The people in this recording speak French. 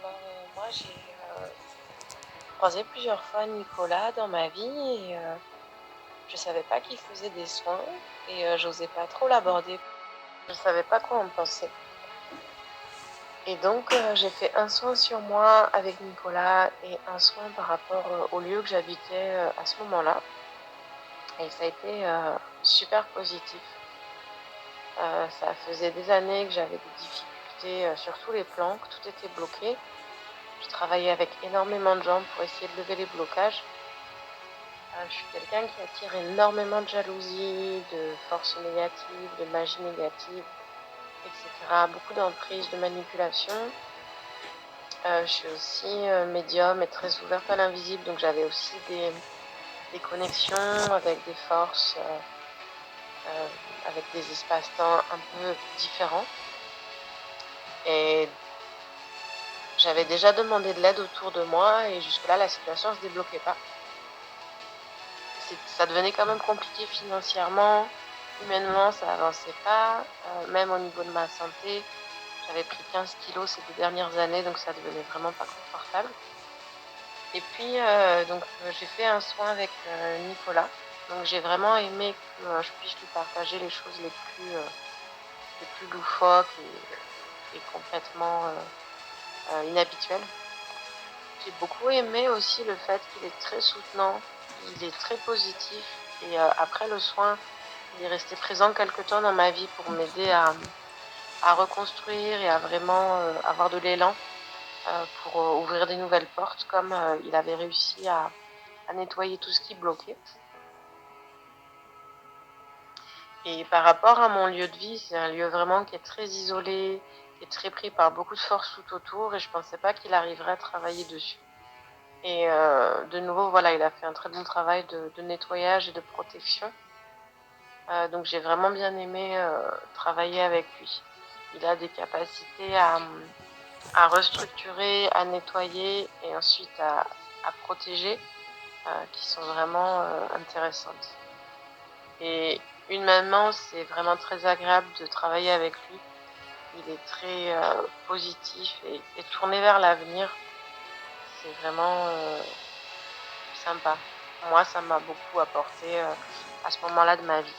Moi, j'ai croisé plusieurs fois Nicolas dans ma vie et je savais pas qu'il faisait des soins et j'osais pas trop l'aborder. Je savais pas quoi en penser. Et donc, j'ai fait un soin sur moi avec Nicolas et un soin par rapport au lieu que j'habitais à ce moment-là. Et ça a été super positif. Ça faisait des années que j'avais des difficultés sur tous les plans, que tout était bloqué. Je travaillais avec énormément de gens pour essayer de lever les blocages. Je suis quelqu'un qui attire énormément de jalousie, de forces négatives, de magie négative, etc. Beaucoup d'emprise, de manipulation. Je suis aussi médium et très ouverte à l'invisible, donc j'avais aussi des connexions avec des forces, euh, avec des espaces-temps un peu différents. Et j'avais déjà demandé de l'aide autour de moi et jusque-là, la situation ne se débloquait pas. Ça devenait quand même compliqué financièrement, humainement, ça avançait pas, même au niveau de ma santé. J'avais pris 15 kilos ces 2 dernières années, donc ça devenait vraiment pas confortable. Et puis, j'ai fait un soin avec Nicolas. Donc j'ai vraiment aimé que je puisse lui partager les choses les plus loufoques et complètement inhabituelles. J'ai beaucoup aimé aussi le fait qu'il est très soutenant, il est très positif et après le soin, il est resté présent quelque temps dans ma vie pour m'aider à reconstruire et à vraiment avoir de l'élan pour ouvrir des nouvelles portes, comme il avait réussi à nettoyer tout ce qui bloquait. Et par rapport à mon lieu de vie, c'est un lieu vraiment qui est très isolé, qui est très pris par beaucoup de forces tout autour, et je pensais pas qu'il arriverait à travailler dessus. Et de nouveau, voilà, il a fait un très bon travail de nettoyage et de protection. Donc j'ai vraiment bien aimé travailler avec lui. Il a des capacités à restructurer, à nettoyer et ensuite à protéger qui sont vraiment intéressantes. Et humainement, c'est vraiment très agréable de travailler avec lui. Il est très positif et tourné vers l'avenir. C'est vraiment sympa. Moi, ça m'a beaucoup apporté à ce moment-là de ma vie.